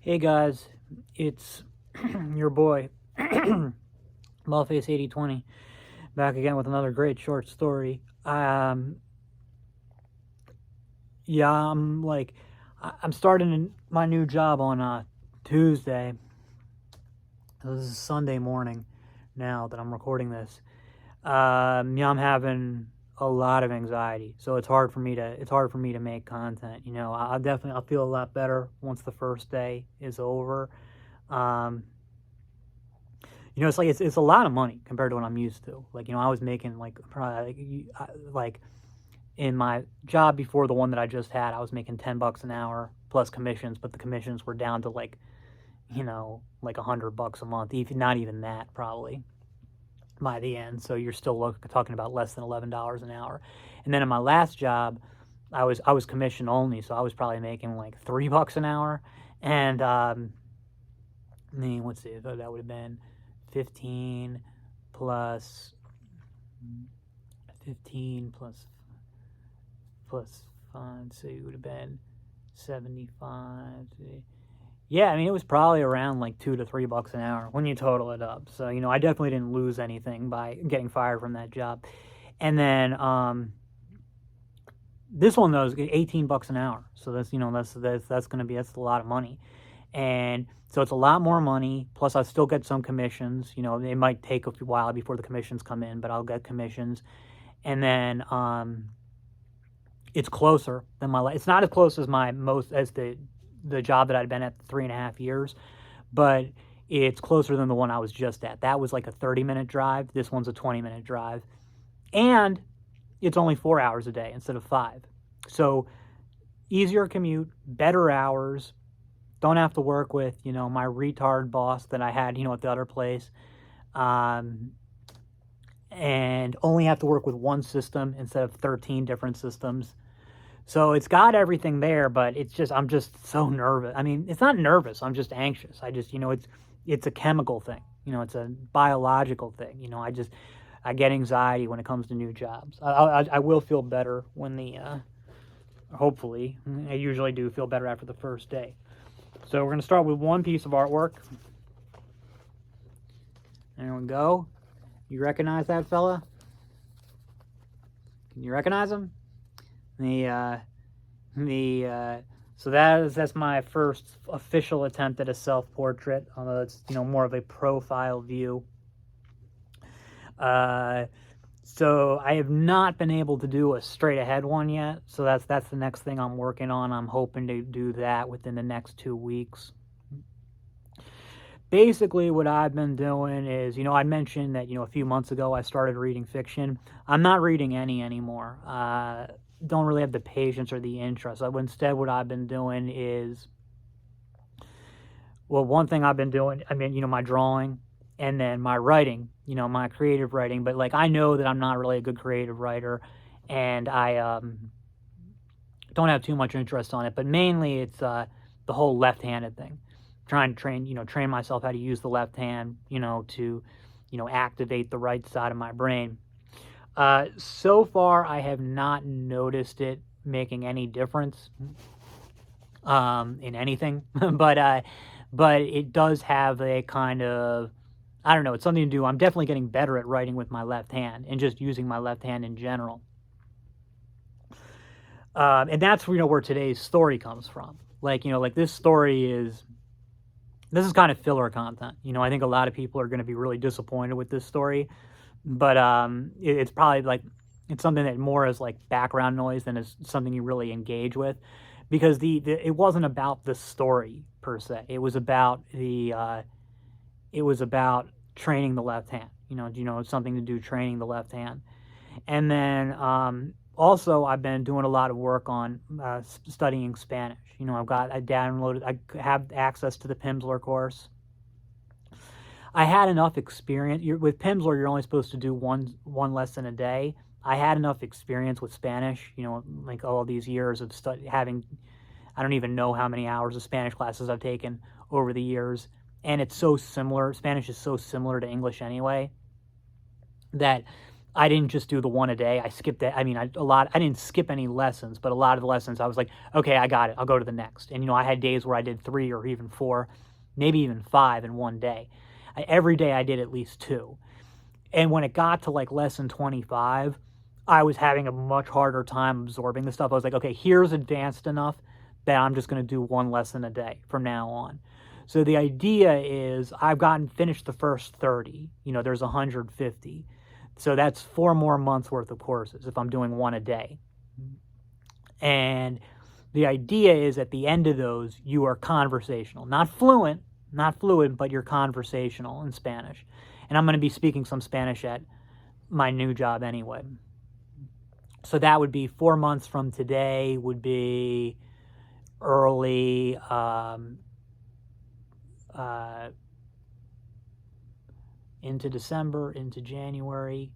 Hey guys, it's your boy, Ballface8020, back again with another great short story. Yeah, I'm starting my new job on Tuesday. This is Sunday morning now that I'm recording this. Yeah, I'm having a lot of anxiety, so it's hard for me to make content. I'll feel a lot better once the first day is over. Um, it's a lot of money compared to what I'm used to. I was making like probably like in my job before the one that I just had, I was making $10 an hour plus commissions, but the commissions were down to like $100 a month, even not even that probably by the end. So you're still talking about less than $11 an hour. And then in my last job, I was commission only, so I was probably making like $3 an hour. And I mean, let's see, that would have been 15 plus 15 plus 5, so it would have been 75. Yeah, I mean, it was probably around like $2 to $3 an hour when you total it up. So, I definitely didn't lose anything by getting fired from that job. And then this one though is $18 an hour. So that's a lot of money. And so it's a lot more money. Plus, I still get some commissions. It might take a while before the commissions come in, but I'll get commissions. And then it's closer than it's not as close as the job that I'd been at 3.5 years, but it's closer than the one I was just at. That was like a 30-minute drive. This one's a 20-minute drive. And it's only 4 hours a day instead of 5. So easier commute, better hours. Don't have to work with, my retard boss that I had, at the other place. And only have to work with one system instead of 13 different systems. So it's got everything there, but I'm just so nervous. I mean, it's not nervous. I'm just anxious. It's a chemical thing. It's a biological thing. I get anxiety when it comes to new jobs. I will feel better when hopefully, I usually do feel better after the first day. So we're going to start with one piece of artwork. There we go. You recognize that fella? Can you recognize him? So that's my first official attempt at a self-portrait, although it's more of a profile view. So I have not been able to do a straight ahead one yet. So that's the next thing I'm working on. I'm hoping to do that within the next 2 weeks. Basically, what I've been doing is, I mentioned that, a few months ago I started reading fiction. I'm not reading any anymore. Don't really have the patience or the interest. Instead, what I've been doing is, well, one thing I've been doing, my drawing and then my writing, my creative writing. But I know that I'm not really a good creative writer, and I don't have too much interest on it. But mainly it's the whole left-handed thing. Trying to train myself how to use the left hand, to activate the right side of my brain. So far, I have not noticed it making any difference in anything, but it does have a kind of, I don't know, it's something to do. I'm definitely getting better at writing with my left hand and just using my left hand in general. And that's where today's story comes from. This story this is kind of filler content. I think a lot of people are going to be really disappointed with this story, but it's probably it's something that more is like background noise than is something you really engage with, because it wasn't about the story per se. It was about training the left hand. It's something to do training the left hand, and then also I've been doing a lot of work on studying Spanish. I have access to the Pimsleur course. I had enough experience. With Pimsleur, you're only supposed to do one lesson a day. I had enough experience with Spanish, all these years of having, I don't even know how many hours of Spanish classes I've taken over the years. And it's so similar. Spanish is so similar to English anyway, that I didn't just do the one a day. I skipped that. I mean, I didn't skip any lessons, but a lot of the lessons I was like, okay, I got it. I'll go to the next. And, I had days where I did 3 or even 4, maybe even 5 in one day. Every day I did at least 2. And when it got to like lesson 25, I was having a much harder time absorbing the stuff. I was like, okay, here's advanced enough that I'm just going to do 1 lesson a day from now on. So the idea is I've finished the first 30. There's 150. So that's 4 more months worth of courses if I'm doing 1 a day. And the idea is at the end of those, you are conversational. Not fluent, but you're conversational in Spanish. And I'm going to be speaking some Spanish at my new job anyway. So that would be 4 months from today, would be early into December, into January,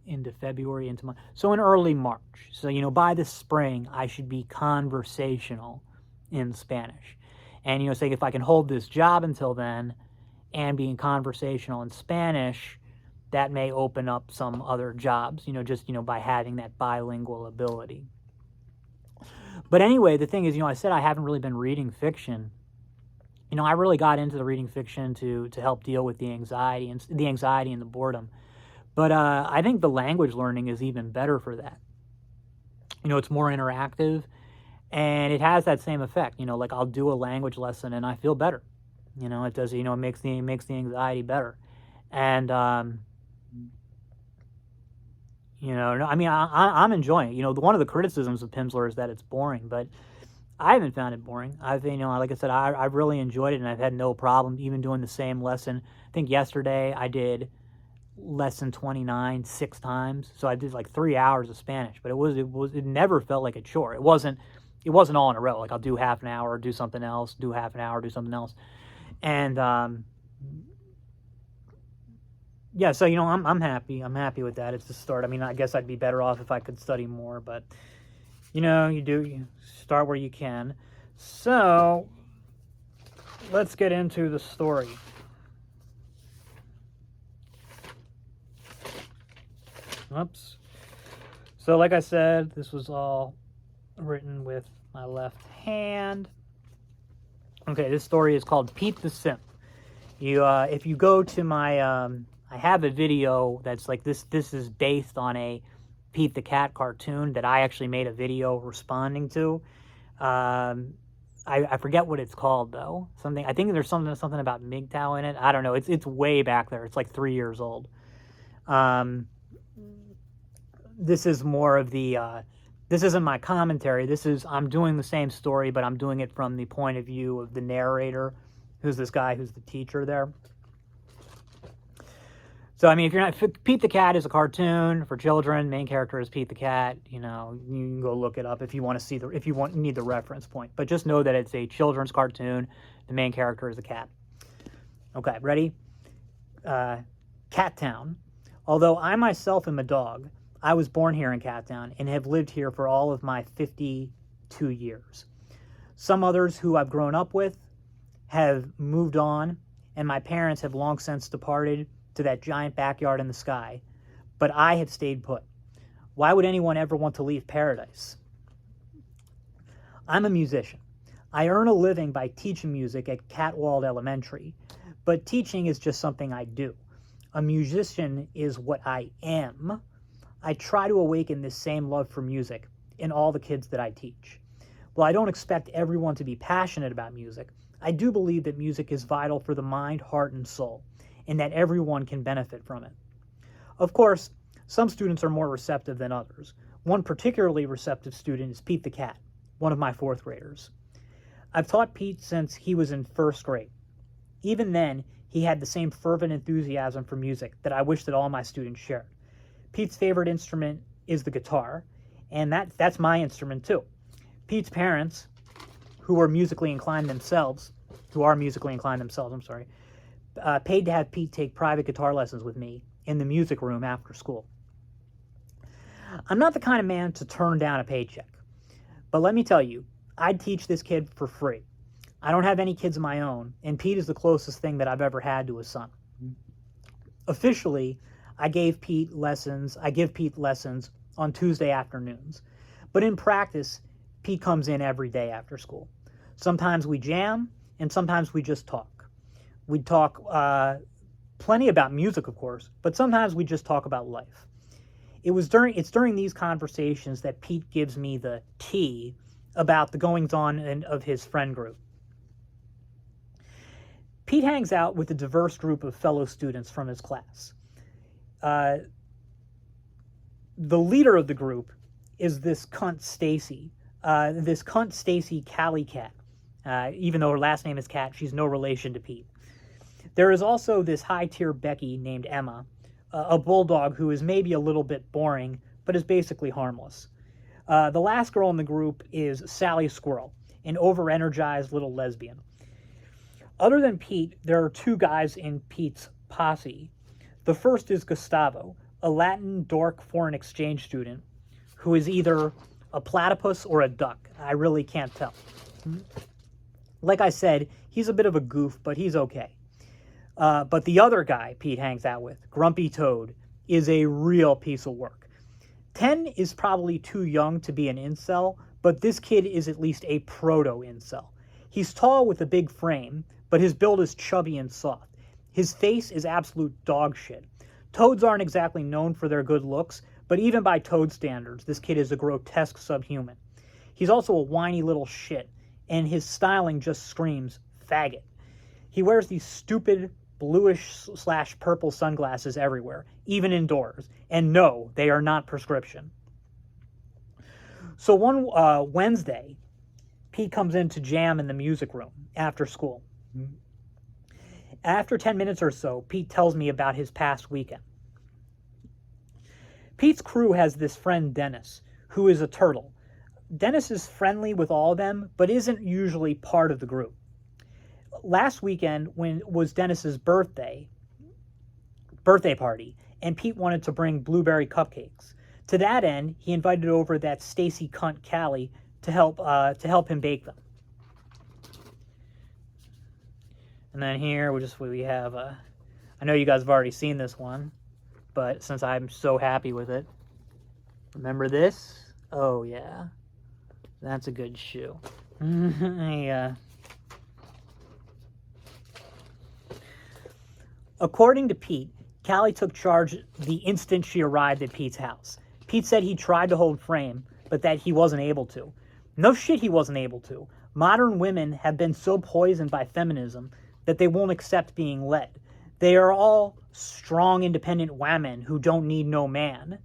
into February, into March. So in early March. So, by the spring, I should be conversational in Spanish. And, say if I can hold this job until then and being conversational in Spanish, that may open up some other jobs, just, by having that bilingual ability. But anyway, the thing is, I said I haven't really been reading fiction. I really got into the reading fiction to help deal with the anxiety and the boredom. But I think the language learning is even better for that. It's more interactive, and it has that same effect. Like I'll do a language lesson and I feel better. It does. It makes the anxiety better, and I'm enjoying it. One of the criticisms of Pimsleur is that it's boring, but I haven't found it boring. Like I said, I've really enjoyed it, and I've had no problem even doing the same lesson. I think yesterday I did lesson 29 6 times, so I did like 3 hours of Spanish. But it never felt like a chore. It wasn't all in a row. Like I'll do half an hour, do something else, do half an hour, do something else, and yeah. So I'm happy. I'm happy with that. It's the start. I guess I'd be better off if I could study more, but. You start where you can. So, let's get into the story. Oops. So, like I said, this was all written with my left hand. Okay, this story is called Pete the Simp. If you go to my, I have a video that's like this. This is based on a Pete the Cat cartoon that I actually made a video responding to. I forget what it's called though. I think there's something about MGTOW in it. I don't know. It's way back there. It's like 3 years old. This is more of the. This isn't my commentary. I'm doing the same story, but I'm doing it from the point of view of the narrator, who's this guy who's the teacher there. So, if you're not, Pete the Cat is a cartoon for children. Main character is Pete the Cat. You can go look it up if you want to see need the reference point. But just know that it's a children's cartoon. The main character is a cat. Okay, ready? Cat Town. Although I myself am a dog, I was born here in Cat Town and have lived here for all of my 52 years. Some others who I've grown up with have moved on, and my parents have long since departed to that giant backyard in the sky, but I have stayed put. Why would anyone ever want to leave paradise? I'm a musician. I earn a living by teaching music at Catwald Elementary, but teaching is just something I do. A musician is what I am. I try to awaken this same love for music in all the kids that I teach. While I don't expect everyone to be passionate about music, I do believe that music is vital for the mind, heart, and soul, and that everyone can benefit from it. Of course, some students are more receptive than others. One particularly receptive student is Pete the Cat, one of my 4th graders. I've taught Pete since he was in 1st grade. Even then, he had the same fervent enthusiasm for music that I wish that all my students shared. Pete's favorite instrument is the guitar, and that's my instrument too. Pete's parents, who are musically inclined themselves, paid to have Pete take private guitar lessons with me in the music room after school. I'm not the kind of man to turn down a paycheck, but let me tell you, I'd teach this kid for free. I don't have any kids of my own, and Pete is the closest thing that I've ever had to a son. Officially, I give Pete lessons on Tuesday afternoons. But in practice, Pete comes in every day after school. Sometimes we jam, and sometimes we just talk. We talk plenty about music, of course, but sometimes we just talk about life. It's during these conversations that Pete gives me the tea about the goings-on of his friend group. Pete hangs out with a diverse group of fellow students from his class. The leader of the group is this cunt Stacy. Callie Cat. Even though her last name is Cat, she's no relation to Pete. There is also this high-tier Becky named Emma, a bulldog who is maybe a little bit boring, but is basically harmless. The last girl in the group is Sally Squirrel, an over-energized little lesbian. Other than Pete, there are two guys in Pete's posse. The first is Gustavo, a Latin dork foreign exchange student who is either a platypus or a duck. I really can't tell. Like I said, he's a bit of a goof, but he's okay. But the other guy Pete hangs out with, Grumpy Toad, is a real piece of work. 10 is probably too young to be an incel, but this kid is at least a proto-incel. He's tall with a big frame, but his build is chubby and soft. His face is absolute dog shit. Toads aren't exactly known for their good looks, but even by Toad standards, this kid is a grotesque subhuman. He's also a whiny little shit, and his styling just screams faggot. He wears these stupid bluish/purple sunglasses everywhere, even indoors. And no, they are not prescription. So one Wednesday, Pete comes in to jam in the music room after school. After 10 minutes or so, Pete tells me about his past weekend. Pete's crew has this friend, Dennis, who is a turtle. Dennis is friendly with all of them, but isn't usually part of the group. Last weekend was Dennis's birthday party, and Pete wanted to bring blueberry cupcakes. To that end, he invited over that Stacy cunt Callie to help him bake them. And then here we have I know you guys have already seen this one, but since I'm so happy with it, remember this? Oh yeah, that's a good shoe. Yeah. According to Pete, Callie took charge the instant she arrived at Pete's house. Pete said he tried to hold frame, but that he wasn't able to. No shit, he wasn't able to. Modern women have been so poisoned by feminism that they won't accept being led. They are all strong, independent women who don't need no man,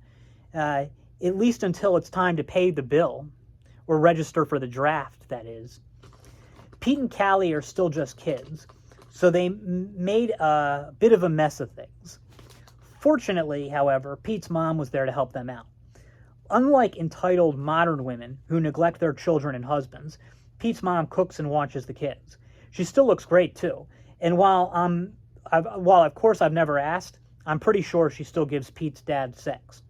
at least until it's time to pay the bill, or register for the draft, that is. Pete and Callie are still just kids, so they made a bit of a mess of things. Fortunately, however, Pete's mom was there to help them out. Unlike entitled modern women who neglect their children and husbands, Pete's mom cooks and watches the kids. She still looks great too, and while of course I've never asked, I'm pretty sure she still gives Pete's dad sex.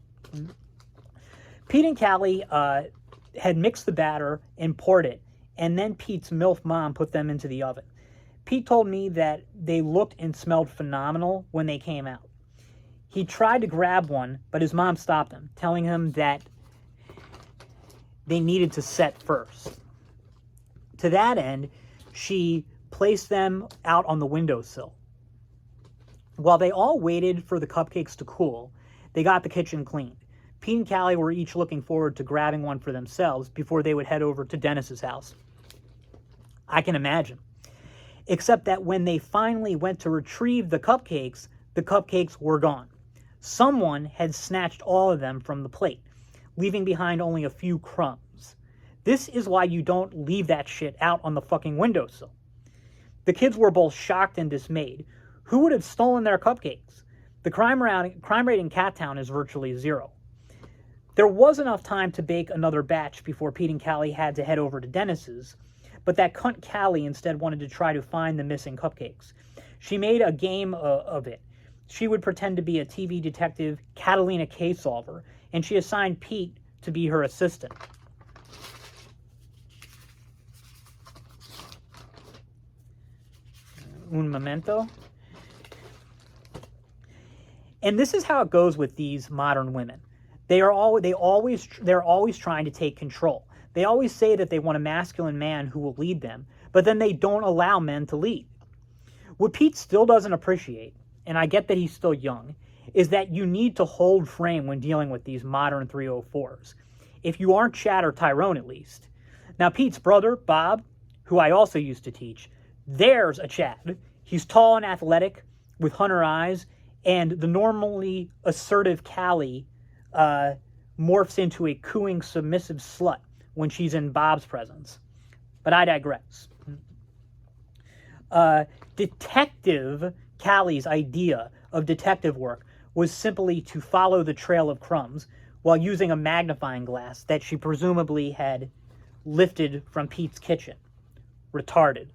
Pete and Callie had mixed the batter and poured it, and then Pete's MILF mom put them into the oven. Pete told me that they looked and smelled phenomenal when they came out. He tried to grab one, but his mom stopped him, telling him that they needed to set first. To that end, she placed them out on the windowsill. While they all waited for the cupcakes to cool, they got the kitchen cleaned. Pete and Callie were each looking forward to grabbing one for themselves before they would head over to Dennis's house. I can imagine. Except that when they finally went to retrieve the cupcakes were gone. Someone had snatched all of them from the plate, leaving behind only a few crumbs. This is why you don't leave that shit out on the fucking windowsill. The kids were both shocked and dismayed. Who would have stolen their cupcakes? The crime rate in Cattown is virtually zero. There was enough time to bake another batch before Pete and Callie had to head over to Dennis's, but that cunt Callie instead wanted to try to find the missing cupcakes. She made a game of it. She would pretend to be a TV detective, Catalina case solver, and she assigned Pete to be her assistant. Un momento. And this is how it goes with these modern women. They're always trying to take control. They always say that they want a masculine man who will lead them, but then they don't allow men to lead. What Pete still doesn't appreciate, and I get that he's still young, is that you need to hold frame when dealing with these modern 304s. If you aren't Chad or Tyrone, at least. Now, Pete's brother, Bob, who I also used to teach, there's a Chad. He's tall and athletic, with hunter eyes, and the normally assertive Callie morphs into a cooing, submissive slut when she's in Bob's presence. But I digress. Detective Callie's idea of detective work was simply to follow the trail of crumbs while using a magnifying glass that she presumably had lifted from Pete's kitchen. Retarded.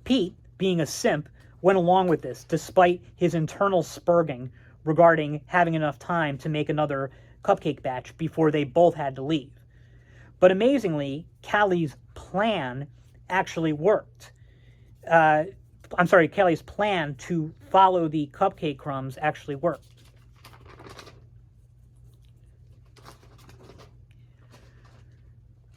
Pete, being a simp, went along with this despite his internal spurging regarding having enough time to make another cupcake batch before they both had to leave. But amazingly, Callie's plan actually worked. Callie's plan to follow the cupcake crumbs actually worked.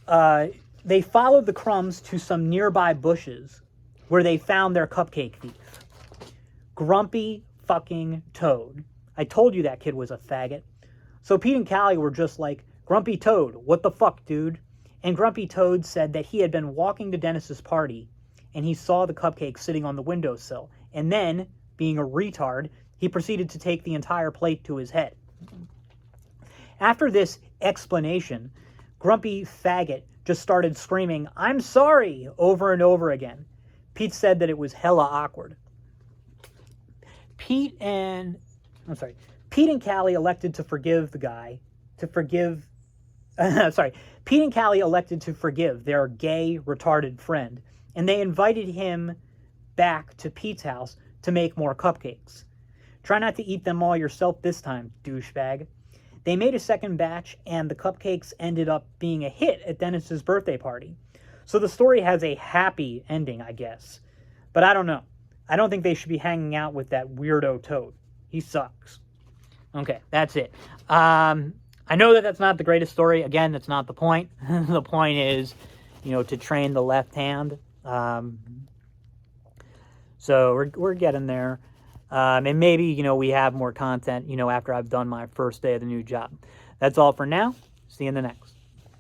They followed the crumbs to some nearby bushes where they found their cupcake thief. Grumpy fucking Toad. I told you that kid was a faggot. So Pete and Callie were just like, Grumpy Toad, what the fuck, dude? And Grumpy Toad said that he had been walking to Dennis's party and he saw the cupcake sitting on the windowsill. And then, being a retard, he proceeded to take the entire plate to his head. After this explanation, Grumpy Faggot just started screaming, I'm sorry, over and over again. Pete said that it was hella awkward. Pete and Callie elected to forgive the guy, Pete and Callie elected to forgive their gay, retarded friend, and they invited him back to Pete's house to make more cupcakes. Try not to eat them all yourself this time, douchebag. They made a second batch, and the cupcakes ended up being a hit at Dennis's birthday party. So the story has a happy ending, I guess. But I don't know. I don't think they should be hanging out with that weirdo Toad. He sucks. Okay, that's it. I know that that's not the greatest story. Again, that's not the point. The point is, to train the left hand. So we're getting there. And maybe, we have more content, after I've done my first day of the new job. That's all for now. See you in the next.